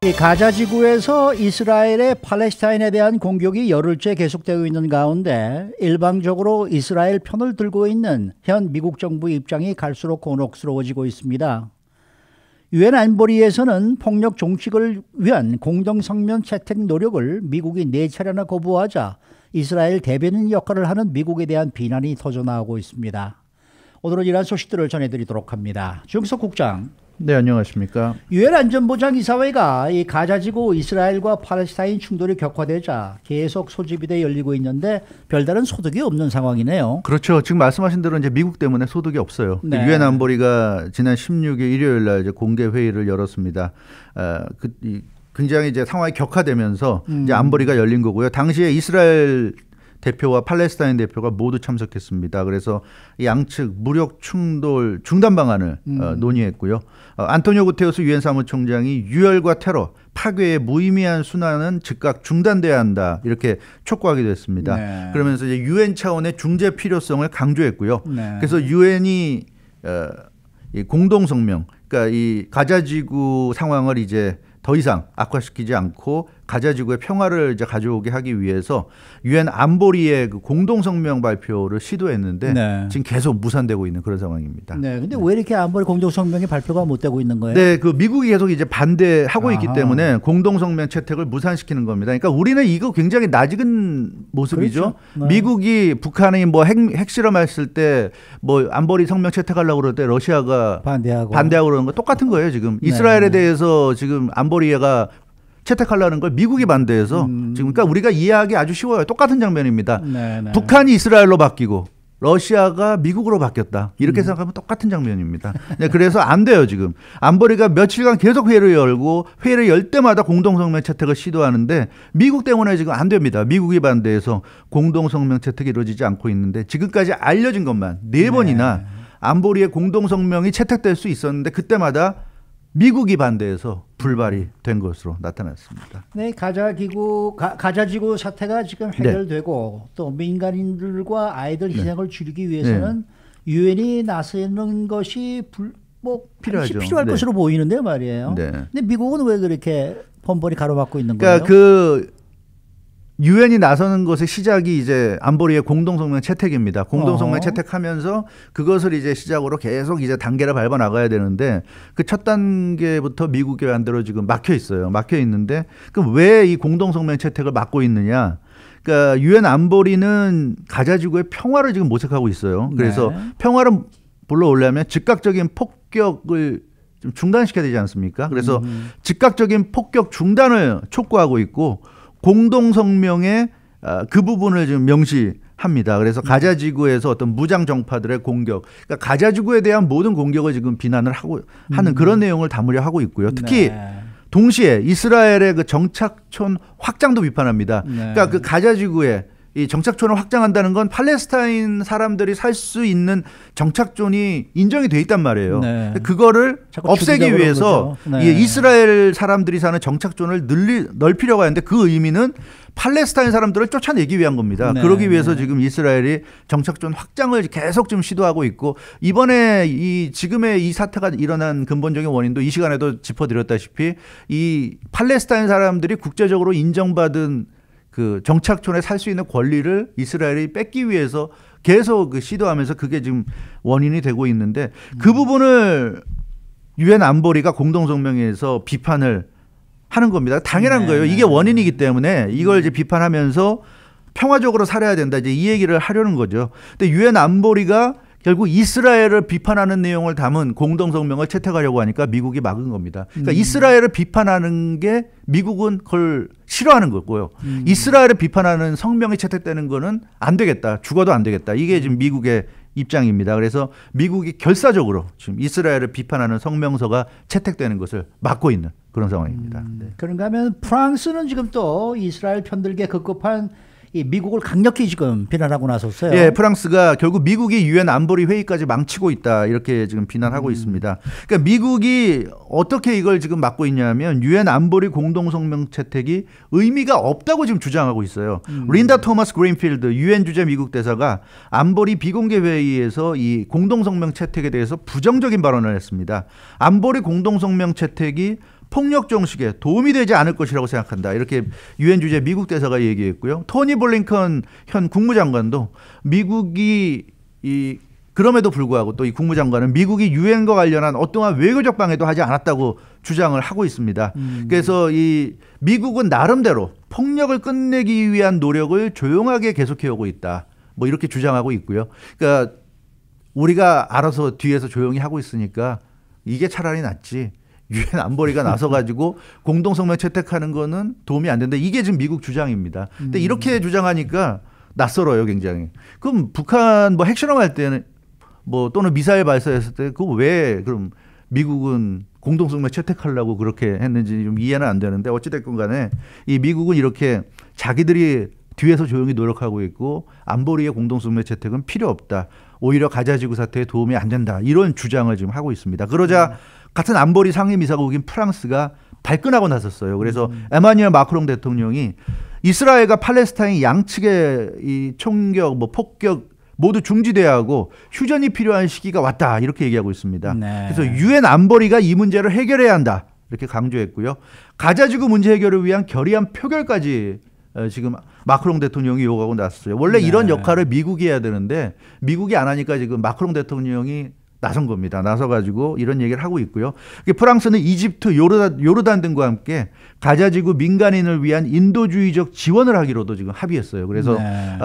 이 가자 지구에서 이스라엘의 팔레스타인에 대한 공격이 열흘째 계속되고 있는 가운데 일방적으로 이스라엘 편을 들고 있는 현 미국 정부 입장이 갈수록 곤혹스러워지고 있습니다. 유엔 안보리에서는 폭력 종식을 위한 공동성명 채택 노력을 미국이 4차례나 거부하자 이스라엘 대변인 역할을 하는 미국에 대한 비난이 터져나오고 있습니다. 오늘은 이러한 소식들을 전해드리도록 합니다. 주영석 국장. 네, 안녕하십니까. 유엔 안전보장이사회가 이 가자지구 이스라엘과 팔레스타인 충돌이 격화되자 계속 소집이 열리고 있는데 별다른 소득이 없는 상황이네요. 그렇죠. 지금 말씀하신 대로 이제 미국 때문에 소득이 없어요. 네. 유엔 안보리가 지난 16일 일요일 날 이제 공개 회의를 열었습니다. 굉장히 이제 상황이 격화되면서 이제 안보리가 열린 거고요. 당시에 이스라엘 대표와 팔레스타인 대표가 모두 참석했습니다. 그래서 양측 무력 충돌 중단 방안을 논의했고요. 안토니오 구테르스 유엔 사무총장이 유혈과 테러, 파괴의 무의미한 순환은 즉각 중단돼야 한다 이렇게 촉구하기도 했습니다. 네. 그러면서 이제 유엔 차원의 중재 필요성을 강조했고요. 네. 그래서 유엔이 공동 성명, 그러니까 이 가자 지구 상황을 이제 더 이상 악화시키지 않고 가자 지구의 평화를 이제 가져오게 하기 위해서 유엔 안보리의 그 공동 성명 발표를 시도했는데 네. 지금 계속 무산되고 있는 그런 상황입니다. 네, 근데 왜 이렇게 안보리 공동 성명이 발표가 못 되고 있는 거예요? 네, 그 미국이 계속 이제 반대하고 있기 때문에 공동 성명 채택을 무산시키는 겁니다. 그러니까 우리는 이거 굉장히 낯익은 모습이죠. 그렇죠. 네. 미국이 북한이 뭐 핵실험했을 때 뭐 안보리 성명 채택하려고 그럴 때 러시아가 반대하고 그러는 거 똑같은 거예요. 지금 네. 이스라엘에 대해서 지금 안보리가 채택하려는 걸 미국이 반대해서 지금 그러니까 우리가 이해하기 아주 쉬워요. 똑같은 장면입니다. 네. 북한이 이스라엘로 바뀌고 러시아가 미국으로 바뀌었다. 이렇게 생각하면 똑같은 장면입니다. 네, 그래서 안 돼요, 지금. 안보리가 며칠간 계속 회의를 열고 회의를 열 때마다 공동성명 채택을 시도하는데 미국 때문에 지금 안 됩니다. 미국이 반대해서 공동성명 채택이 이루어지지 않고 있는데 지금까지 알려진 것만 4번이나 안보리의 공동성명이 채택될 수 있었는데 그때마다 미국이 반대해서 불발이 된 것으로 나타났습니다. 네, 가자지구 사태가 지금 해결되고 또 민간인들과 아이들 희생을 줄이기 위해서는 유엔이 나서는 것이 필요하죠. 필요할 것으로 보이는데 말이에요. 네. 근데 미국은 왜 그렇게 번번이 가로막고 있는 그러니까 거예요? 유엔이 나서는 것의 시작이 이제 안보리의 공동성명 채택입니다. 공동성명 채택하면서 그것을 이제 시작으로 계속 이제 단계를 밟아 나가야 되는데 그 첫 단계부터 미국의 안대로 지금 막혀 있어요. 막혀 있는데 그럼 왜 이 공동성명 채택을 막고 있느냐? 그러니까 유엔 안보리는 가자 지구의 평화를 지금 모색하고 있어요. 그래서 평화를 불러오려면 즉각적인 폭격을 좀 중단시켜야 되지 않습니까? 그래서 즉각적인 폭격 중단을 촉구하고 있고 공동성명에 그 부분을 지금 명시합니다. 그래서 가자 지구에서 어떤 무장 정파들의 공격, 그러니까 가자 지구에 대한 모든 공격을 지금 비난을 하는 그런 내용을 담으려 하고 있고요. 특히 동시에 이스라엘의 그 정착촌 확장도 비판합니다. 그러니까 그 가자 지구에 이 정착촌을 확장한다는 건 팔레스타인 사람들이 살 수 있는 정착촌이 인정이 돼 있단 말이에요. 그거를 없애기 위해서 이스라엘 사람들이 사는 정착촌을 넓히려고 하는데 그 의미는 팔레스타인 사람들을 쫓아내기 위한 겁니다. 그러기 위해서 지금 이스라엘이 정착촌 확장을 계속 좀 시도하고 있고 이번에 지금의 이 사태가 일어난 근본적인 원인도 이 시간에도 짚어드렸다시피 이 팔레스타인 사람들이 국제적으로 인정받은 그 정착촌에 살 수 있는 권리를 이스라엘이 뺏기 위해서 계속 시도하면서 그게 지금 원인이 되고 있는데 그 부분을 유엔 안보리가 공동성명에서 비판을 하는 겁니다. 당연한 거예요. 이게 원인이기 때문에 이걸 이제 비판하면서 평화적으로 살아야 된다. 이제 이 얘기를 하려는 거죠. 근데 유엔 안보리가 결국 이스라엘을 비판하는 내용을 담은 공동성명을 채택하려고 하니까 미국이 막은 겁니다. 그러니까 이스라엘을 비판하는 게 미국은 그걸 싫어하는 거고요. 이스라엘을 비판하는 성명이 채택되는 거는 안 되겠다. 죽어도 안 되겠다. 이게 지금 미국의 입장입니다. 그래서 미국이 결사적으로 지금 이스라엘을 비판하는 성명서가 채택되는 것을 막고 있는 그런 상황입니다. 그런가 하면 프랑스는 지금 또 이스라엘 편들기에 급급한 이 미국을 강력히 지금 비난하고 나섰어요. 예, 프랑스가 결국 미국이 유엔 안보리 회의까지 망치고 있다 이렇게 지금 비난하고 있습니다. 그러니까 미국이 어떻게 이걸 지금 막고 있냐면 유엔 안보리 공동성명 채택이 의미가 없다고 지금 주장하고 있어요. 린다 토마스 그린필드 유엔 주재 미국 대사가 안보리 비공개 회의에서 이 공동성명 채택에 대해서 부정적인 발언을 했습니다. 안보리 공동성명 채택이 폭력 종식에 도움이 되지 않을 것이라고 생각한다. 이렇게 유엔 주재 미국 대사가 얘기했고요. 토니 블링컨 현 국무장관도 미국이 그럼에도 불구하고 또 이 국무장관은 미국이 유엔과 관련한 어떠한 외교적 방해도 하지 않았다고 주장을 하고 있습니다. 그래서 이 미국은 나름대로 폭력을 끝내기 위한 노력을 조용하게 계속해오고 있다. 뭐 이렇게 주장하고 있고요. 그러니까 우리가 알아서 뒤에서 조용히 하고 있으니까 이게 차라리 낫지. 유엔 안보리가 나서가지고 공동성명 채택하는 거는 도움이 안 된다. 이게 지금 미국 주장입니다. 근데 이렇게 주장하니까 낯설어요, 굉장히. 그럼 북한 뭐 핵실험할 때는 뭐 또는 미사일 발사했을 때 그거 왜 그럼 미국은 공동성명 채택하려고 그렇게 했는지 좀 이해는 안 되는데 어찌됐건 간에 이 미국은 이렇게 자기들이 뒤에서 조용히 노력하고 있고 안보리의 공동성명 채택은 필요 없다. 오히려 가자지구 사태에 도움이 안 된다. 이런 주장을 지금 하고 있습니다. 그러자 같은 안보리 상임이사국인 프랑스가 발끈하고 나섰어요. 그래서 에마뉘엘 마크롱 대통령이 이스라엘과 팔레스타인 양측의 이 총격, 뭐 폭격 모두 중지돼야 하고 휴전이 필요한 시기가 왔다. 이렇게 얘기하고 있습니다. 네. 그래서 유엔 안보리가 이 문제를 해결해야 한다. 이렇게 강조했고요. 가자지구 문제 해결을 위한 결의안 표결까지 지금 마크롱 대통령이 요구하고 나섰어요. 원래 네. 이런 역할을 미국이 해야 되는데 미국이 안 하니까 지금 마크롱 대통령이 나선 겁니다. 나서가지고 이런 얘기를 하고 있고요. 프랑스는 이집트, 요르단 등과 함께 가자지구 민간인을 위한 인도주의적 지원을 하기로도 지금 합의했어요. 그래서 네.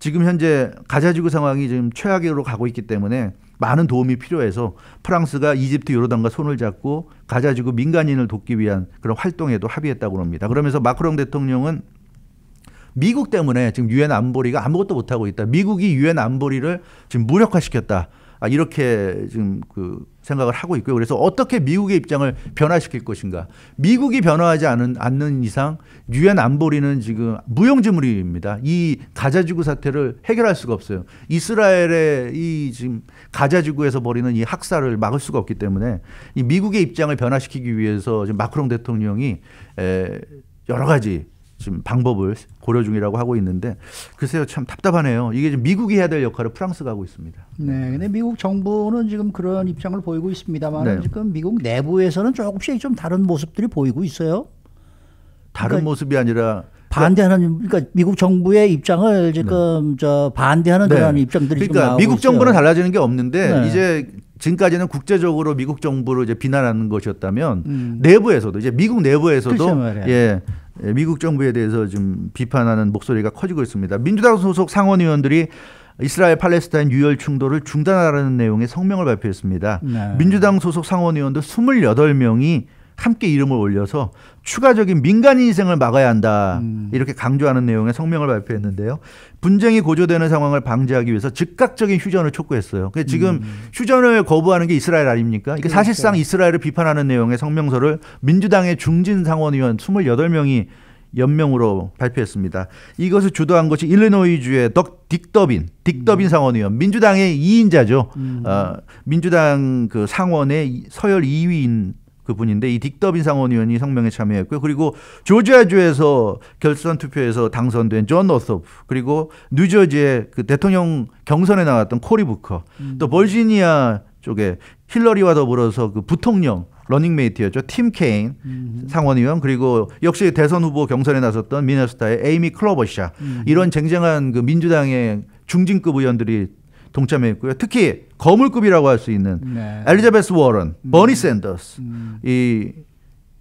지금 현재 가자지구 상황이 지금 최악으로 가고 있기 때문에 많은 도움이 필요해서 프랑스가 이집트, 요르단과 손을 잡고 가자지구 민간인을 돕기 위한 그런 활동에도 합의했다고 합니다. 그러면서 마크롱 대통령은 미국 때문에 지금 유엔 안보리가 아무것도 못하고 있다. 미국이 유엔 안보리를 지금 무력화시켰다. 이렇게 지금 그 생각을 하고 있고요. 그래서 어떻게 미국의 입장을 변화시킬 것인가. 미국이 변화하지 않는 이상 유엔 안보리는 지금 무용지물입니다. 이 가자지구 사태를 해결할 수가 없어요. 이스라엘의 이 지금 가자지구에서 벌이는 이 학살을 막을 수가 없기 때문에 이 미국의 입장을 변화시키기 위해서 지금 마크롱 대통령이 여러 가지 지금 방법을 고려 중이라고 하고 있는데 글쎄요 참 답답하네요. 이게 지금 미국이 해야 될 역할을 프랑스가 하고 있습니다. 네, 근데 미국 정부는 지금 그런 입장을 보이고 있습니다만 네. 지금 미국 내부에서는 조금씩 좀 다른 모습들이 보이고 있어요. 다른 그러니까 모습이 아니라 반대하는 그러니까 미국 정부의 입장을 지금 네. 반대하는 네. 그런 입장들이 그러니까 지금 나오고 미국 있어요. 정부는 달라지는 게 없는데 네. 이제 지금까지는 국제적으로 미국 정부를 이제 비난하는 것이었다면 내부에서도 이제 미국 내부에서도 예. 미국 정부에 대해서 좀 비판하는 목소리가 커지고 있습니다. 민주당 소속 상원의원들이 이스라엘 팔레스타인 유혈 충돌을 중단하라는 내용의 성명을 발표했습니다. 네. 민주당 소속 상원의원들 28명이 함께 이름을 올려서 추가적인 민간인 희생을 막아야 한다. 이렇게 강조하는 내용의 성명을 발표했는데요. 분쟁이 고조되는 상황을 방지하기 위해서 즉각적인 휴전을 촉구했어요. 지금 휴전을 거부하는 게 이스라엘 아닙니까? 그러니까 사실상 이스라엘을 비판하는 내용의 성명서를 민주당의 중진 상원의원 28명이 연명으로 발표했습니다. 이것을 주도한 것이 일리노이주의 딕더빈 상원의원, 민주당의 2인자죠. 민주당 그 상원의 서열 2위인 그분인데 이 딕더빈 상원의원이 성명에 참여했고요. 그리고 조지아주에서 결선 투표에서 당선된 존 노섭, 그리고 뉴저지의 그 대통령 경선에 나왔던 코리 부커, 또 버지니아 쪽에 힐러리와 더불어서 그 부통령 러닝메이트였죠. 팀 케인 상원의원, 그리고 역시 대선 후보 경선에 나섰던 미네소타의 에이미 클로버샤, 이런 쟁쟁한 그 민주당의 중진급 의원들이 동참했고요. 특히 거물급이라고 할 수 있는 네. 엘리자베스 워런, 버니 샌더스 이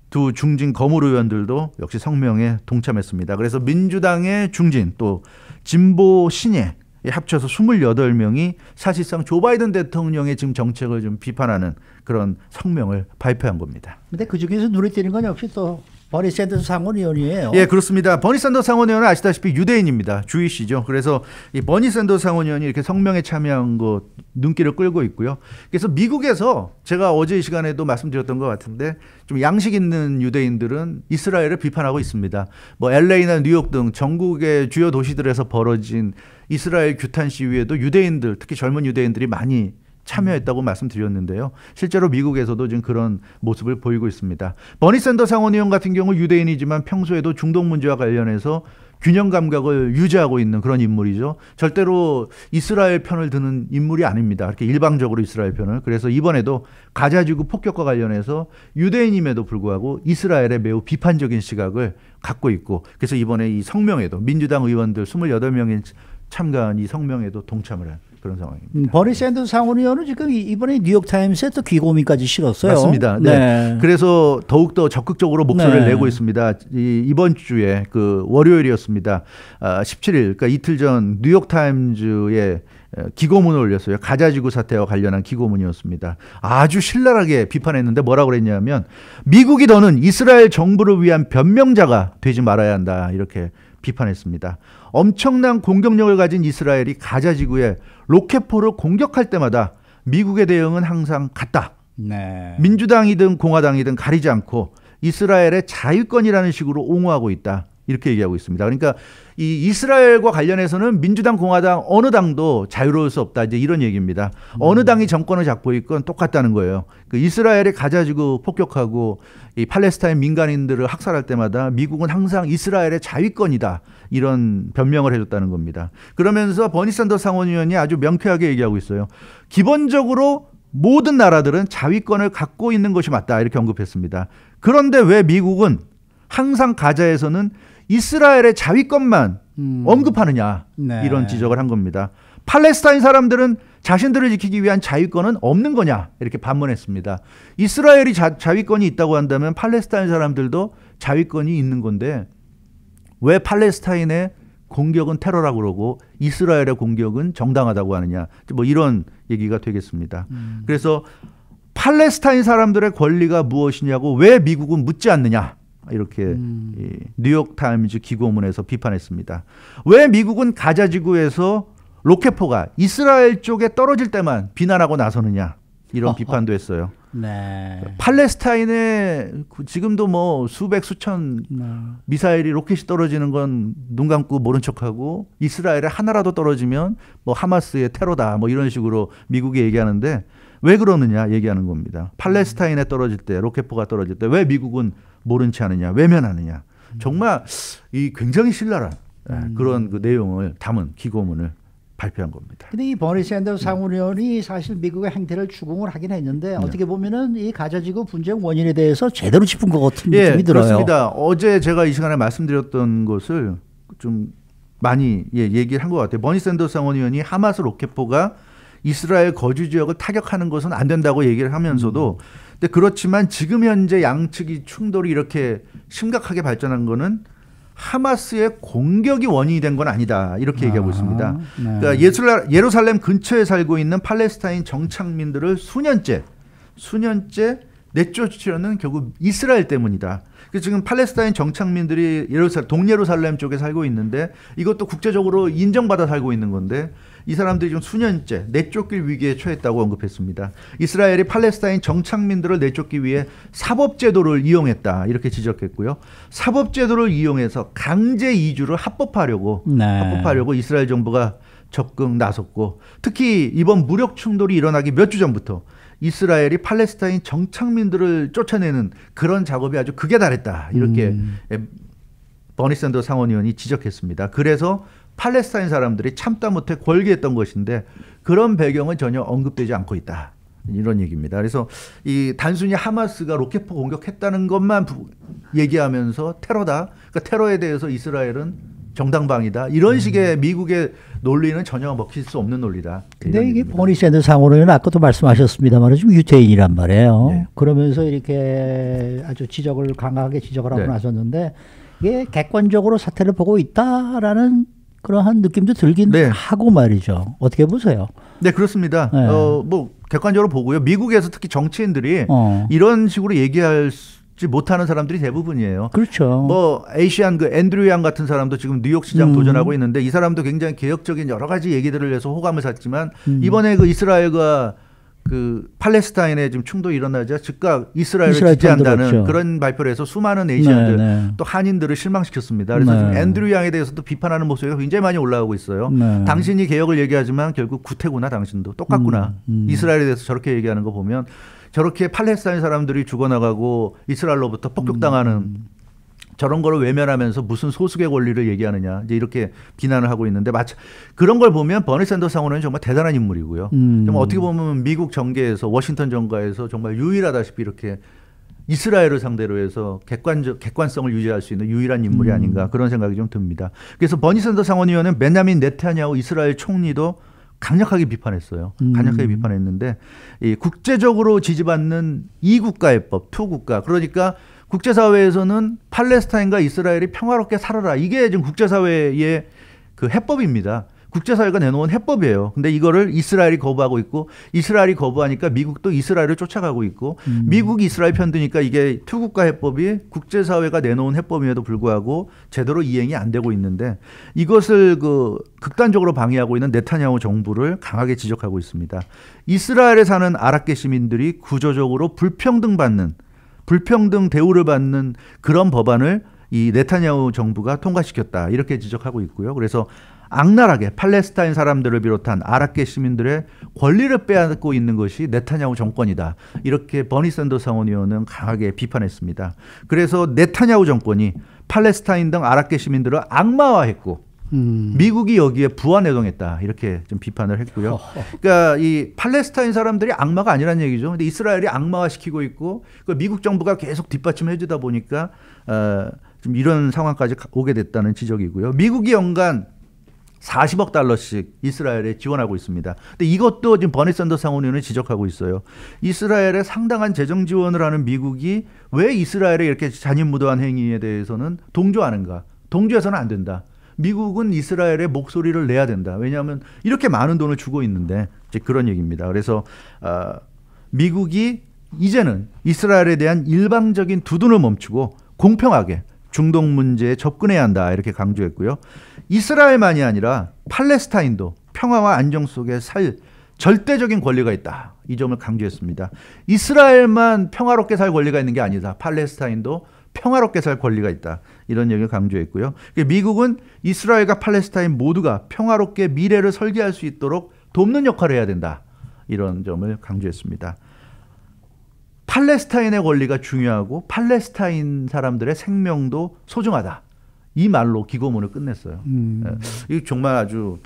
두 중진 거물 의원들도 역시 성명에 동참했습니다. 그래서 민주당의 중진 또 진보 신예 합쳐서 28명이 사실상 조 바이든 대통령의 지금 정책을 좀 비판하는 그런 성명을 발표한 겁니다. 그런데 그중에서 눈에 띄는 건 역시 또 버니 샌더스 상원의원이에요. 예, 그렇습니다. 버니 샌더스 상원의원은 아시다시피 유대인입니다. 주이시죠. 그래서 이 버니 샌더스 상원의원이 이렇게 성명에 참여한 거 눈길을 끌고 있고요. 그래서 미국에서 제가 어제 이 시간에도 말씀드렸던 것 같은데 좀 양식 있는 유대인들은 이스라엘을 비판하고 있습니다. 뭐 LA나 뉴욕 등 전국의 주요 도시들에서 벌어진 이스라엘 규탄 시위에도 유대인들, 특히 젊은 유대인들이 많이 참여했다고 말씀드렸는데요. 실제로 미국에서도 지금 그런 모습을 보이고 있습니다. 버니 샌더스 상원의원 같은 경우 유대인이지만 평소에도 중동 문제와 관련해서 균형 감각을 유지하고 있는 그런 인물이죠. 절대로 이스라엘 편을 드는 인물이 아닙니다. 이렇게 일방적으로 이스라엘 편을. 그래서 이번에도 가자지구 폭격과 관련해서 유대인임에도 불구하고 이스라엘에 매우 비판적인 시각을 갖고 있고, 그래서 이번에 이 성명에도 민주당 의원들 28명이 참가한 이 성명에도 동참을 한 그런 상황입니다. 버니 샌더스 상원의원은 지금 이번에 뉴욕타임스에 또 귀고민까지 실었어요. 맞습니다. 네. 그래서 더욱더 적극적으로 목소리를 내고 있습니다. 이번 주에 그 월요일이었습니다. 17일, 그러니까 이틀 전 뉴욕타임즈에 기고문을 올렸어요. 가자지구 사태와 관련한 기고문이었습니다. 아주 신랄하게 비판했는데 뭐라고 그랬냐면 미국이 더는 이스라엘 정부를 위한 변명자가 되지 말아야 한다, 이렇게 비판했습니다. 엄청난 공격력을 가진 이스라엘이 가자지구에 로켓포를 공격할 때마다 미국의 대응은 항상 같다. 네. 민주당이든 공화당이든 가리지 않고 이스라엘의 자유권이라는 식으로 옹호하고 있다, 이렇게 얘기하고 있습니다. 그러니까 이 이스라엘과 관련해서는 민주당, 공화당 어느 당도 자유로울 수 없다, 이제 이런 얘기입니다. 어느 당이 정권을 잡고 있건 똑같다는 거예요. 그 이스라엘이 가자지구 폭격하고 이 팔레스타인 민간인들을 학살할 때마다 미국은 항상 이스라엘의 자위권이다, 이런 변명을 해줬다는 겁니다. 그러면서 버니 샌더스 상원의원이 아주 명쾌하게 얘기하고 있어요. 기본적으로 모든 나라들은 자위권을 갖고 있는 것이 맞다, 이렇게 언급했습니다. 그런데 왜 미국은 항상 가자에서는 이스라엘의 자위권만 언급하느냐, 네. 이런 지적을 한 겁니다. 팔레스타인 사람들은 자신들을 지키기 위한 자위권은 없는 거냐, 이렇게 반문했습니다. 이스라엘이 자위권이 있다고 한다면 팔레스타인 사람들도 자위권이 있는 건데 왜 팔레스타인의 공격은 테러라고 그러고 이스라엘의 공격은 정당하다고 하느냐, 뭐 이런 얘기가 되겠습니다. 그래서 팔레스타인 사람들의 권리가 무엇이냐고 왜 미국은 묻지 않느냐, 이렇게 뉴욕타임즈 기고문에서 비판했습니다. 왜 미국은 가자지구에서 로켓포가 이스라엘 쪽에 떨어질 때만 비난하고 나서느냐, 이런 비판도 했어요. 네. 팔레스타인에 지금도 뭐 수백 수천 미사일이 로켓이 떨어지는 건 눈 감고 모른 척하고 이스라엘에 하나라도 떨어지면 뭐 하마스의 테러다, 뭐 이런 식으로 미국이 얘기하는데 왜 그러느냐 얘기하는 겁니다. 팔레스타인에 떨어질 때, 로켓포가 떨어질 때 왜 미국은 모른 채 하느냐, 외면하느냐. 정말 이 굉장히 신랄한 그런 그 내용을 담은 기고문을 발표한 겁니다. 근데 이 버니 샌더스 상원의원이 사실 미국의 행태를 추궁을 하긴 했는데 어떻게 보면은 이 가자지구 분쟁 원인에 대해서 제대로 짚은 것 같은 느낌이 들어요. 그렇습니다. 어제 제가 이 시간에 말씀드렸던 것을 좀 많이 얘기를 한 것 같아요. 버니 샌더스 상원의원이 하마스 로켓포가 이스라엘 거주 지역을 타격하는 것은 안 된다고 얘기를 하면서도 근데 그렇지만 지금 현재 양측이 충돌이 이렇게 심각하게 발전한 거는 하마스의 공격이 원인이 된 건 아니다, 이렇게 얘기하고 있습니다. 네. 그러니까 예루살렘 근처에 살고 있는 팔레스타인 정착민들을 수년째 내쫓으려는 결국 이스라엘 때문이다. 그래서 지금 팔레스타인 정착민들이 동예루살렘 쪽에 살고 있는데 이것도 국제적으로 인정받아 살고 있는 건데 이 사람들이 지금 수년째 내쫓길 위기에 처했다고 언급했습니다. 이스라엘이 팔레스타인 정착민들을 내쫓기 위해 사법제도를 이용했다, 이렇게 지적했고요. 사법제도를 이용해서 강제 이주를 합법화하려고 이스라엘 정부가 적극 나섰고, 특히 이번 무력 충돌이 일어나기 몇 주 전부터 이스라엘이 팔레스타인 정착민들을 쫓아내는 그런 작업이 아주 극에 달했다, 이렇게 버니 샌더스 상원의원이 지적했습니다. 그래서 팔레스타인 사람들이 참다 못해 골기했던 것인데 그런 배경은 전혀 언급되지 않고 있다, 이런 얘기입니다. 그래서 이 단순히 하마스가 로켓포 공격했다는 것만 얘기하면서 테러다, 그러니까 테러에 대해서 이스라엘은 정당방위다, 이런 식의 미국의 논리는 전혀 먹힐 수 없는 논리다. 근데 이게 버니 샌더스 상원의원은 아까도 말씀하셨습니다만 지금 유태인이란 말이에요. 네. 그러면서 이렇게 아주 강하게 지적을 하고 나섰는데 이게 객관적으로 사태를 보고 있다라는 그러한 느낌도 들긴 하고 말이죠. 어떻게 보세요? 네, 그렇습니다. 네. 뭐 객관적으로 보고요. 미국에서 특히 정치인들이 이런 식으로 얘기하지 못하는 사람들이 대부분이에요. 그렇죠. 뭐 에이시안 그 앤드류 양 같은 사람도 지금 뉴욕 시장 도전하고 있는데 이 사람도 굉장히 개혁적인 여러 가지 얘기들을 해서 호감을 샀지만 이번에 그 이스라엘과 그 팔레스타인에 지금 충돌이 일어나자 즉각 이스라엘을 지지한다는 그런 발표를 해서 수많은 에이시안들 또 한인들을 실망시켰습니다. 그래서 지금 앤드류 양에 대해서도 비판하는 목소리가 굉장히 많이 올라오고 있어요. 당신이 개혁을 얘기하지만 결국 구태구나, 당신도 똑같구나. 이스라엘에 대해서 저렇게 얘기하는 거 보면 저렇게 팔레스타인 사람들이 죽어나가고 이스라엘로부터 폭격당하는 저런 거를 외면하면서 무슨 소수의 권리를 얘기하느냐 이제 이렇게 비난을 하고 있는데 그런 걸 보면 버니 샌더스 상원은 정말 대단한 인물이고요. 정말 어떻게 보면 미국 정계에서 워싱턴 정가에서 정말 유일하다시피 이렇게 이스라엘을 상대로 해서 객관성을 유지할 수 있는 유일한 인물이 아닌가 그런 생각이 좀 듭니다. 그래서 버니 샌더스 상원의원은 베냐민 네타냐후 이스라엘 총리도 강력하게 비판했어요. 강력하게 비판했는데 이 국제적으로 지지받는 이국가해법, 투국가 그러니까 국제사회에서는 팔레스타인과 이스라엘이 평화롭게 살아라. 이게 지금 국제사회의 그 해법입니다. 국제사회가 내놓은 해법이에요. 근데 이거를 이스라엘이 거부하고 있고 이스라엘이 거부하니까 미국도 이스라엘을 쫓아가고 있고 미국이 이스라엘 편드니까 이게 투국가 해법이 국제사회가 내놓은 해법임에도 불구하고 제대로 이행이 안 되고 있는데 이것을 그 극단적으로 방해하고 있는 네타냐후 정부를 강하게 지적하고 있습니다. 이스라엘에 사는 아랍계 시민들이 구조적으로 불평등 대우를 받는 그런 법안을 이 네타냐후 정부가 통과시켰다. 이렇게 지적하고 있고요. 그래서 악랄하게 팔레스타인 사람들을 비롯한 아랍계 시민들의 권리를 빼앗고 있는 것이 네타냐후 정권이다. 이렇게 버니 샌더스 상원의원은 강하게 비판했습니다. 그래서 네타냐후 정권이 팔레스타인 등 아랍계 시민들을 악마화했고 미국이 여기에 부안해동했다. 이렇게 좀 비판을 했고요. 그러니까 이 팔레스타인 사람들이 악마가 아니란 얘기죠. 근데 이스라엘이 악마화시키고 있고 미국 정부가 계속 뒷받침해 주다 보니까 좀 이런 상황까지 오게 됐다는 지적이고요. 미국이 연간 40억 달러씩 이스라엘에 지원하고 있습니다. 근데 이것도 지금 버니 샌더스 상원의원이 지적하고 있어요. 이스라엘에 상당한 재정 지원을 하는 미국이 왜 이스라엘의 이렇게 잔인무도한 행위에 대해서는 동조하는가? 동조해서는 안 된다. 미국은 이스라엘의 목소리를 내야 된다. 왜냐하면 이렇게 많은 돈을 주고 있는데 이제 그런 얘기입니다. 그래서 미국이 이제는 이스라엘에 대한 일방적인 두둔을 멈추고 공평하게 중동 문제에 접근해야 한다. 이렇게 강조했고요. 이스라엘만이 아니라 팔레스타인도 평화와 안정 속에 살 절대적인 권리가 있다. 이 점을 강조했습니다. 이스라엘만 평화롭게 살 권리가 있는 게 아니다. 팔레스타인도 평화롭게 살 권리가 있다. 이런 얘기를 강조했고요. 미국은 이스라엘과 팔레스타인 모두가 평화롭게 미래를 설계할 수 있도록 돕는 역할을 해야 된다. 이런 점을 강조했습니다. 팔레스타인의 권리가 중요하고 팔레스타인 사람들의 생명도 소중하다. 이 말로 기고문을 끝냈어요. 이게 정말 아주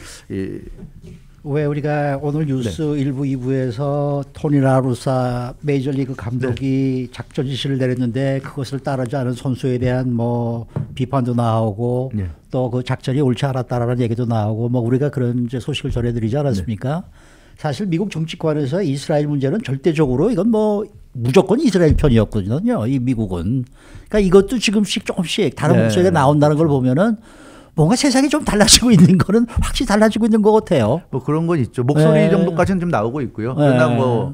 왜 우리가 오늘 뉴스 1부, 2부에서 토니 라루사 메이저리그 감독이 작전 지시를 내렸는데 그것을 따르지 않은 선수에 대한 뭐 비판도 나오고 또 그 작전이 옳지 않았다라는 얘기도 나오고 뭐 우리가 그런 이제 소식을 전해드리지 않았습니까? 사실 미국 정치권에서 이스라엘 문제는 절대적으로 이건 뭐 무조건 이스라엘 편이었거든요. 이 미국은. 그러니까 이것도 지금씩 조금씩 다른 목소리가 나온다는 걸 보면은 뭔가 세상이 좀 달라지고 있는 거는 확실히 달라지고 있는 것 같아요. 뭐 그런 건 있죠. 목소리 정도까지는 좀 나오고 있고요. 그러나 뭐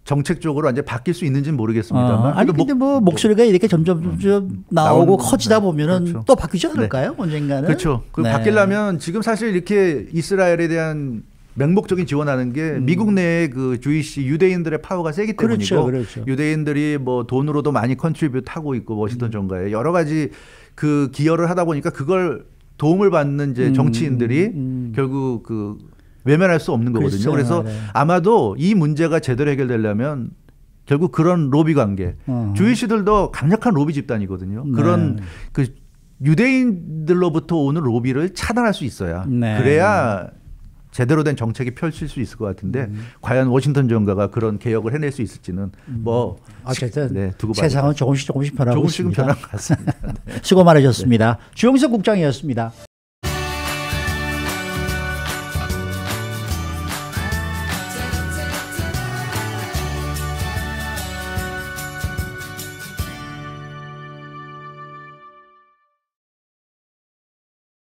정책적으로 이제 바뀔 수 있는지는 모르겠습니다만. 아니 근데 뭐 목소리가 이렇게 점점 나오고 커지다 보면은 그렇죠. 또 바뀌지 않을까요? 언젠가는. 그렇죠. 그 바뀌려면 지금 사실 이렇게 이스라엘에 대한 맹목적인 지원하는 게 미국 내의 그 주이시 유대인들의 파워가 세기 때문이고 그렇죠. 유대인들이 뭐 돈으로도 많이 컨트리뷰트 하고 있고 워싱턴 정가에 여러 가지 그 기여를 하다 보니까 그걸 도움을 받는 이제 정치인들이 결국 그 외면할 수 없는 거거든요. 그래서 아마도 이 문제가 제대로 해결되려면 결국 그런 로비 관계, 주이시들도 강력한 로비 집단이거든요. 그런 그 유대인들로부터 오는 로비를 차단할 수 있어야 그래야 제대로 된 정책이 펼칠 수 있을 것 같은데 과연 워싱턴 정가가 그런 개혁을 해낼 수 있을지는 뭐 어쨌든 세상은 조금씩 변하고 조금씩은 있습니다. 변한 것 같습니다. 수고 많으셨습니다. 주영석 국장이었습니다.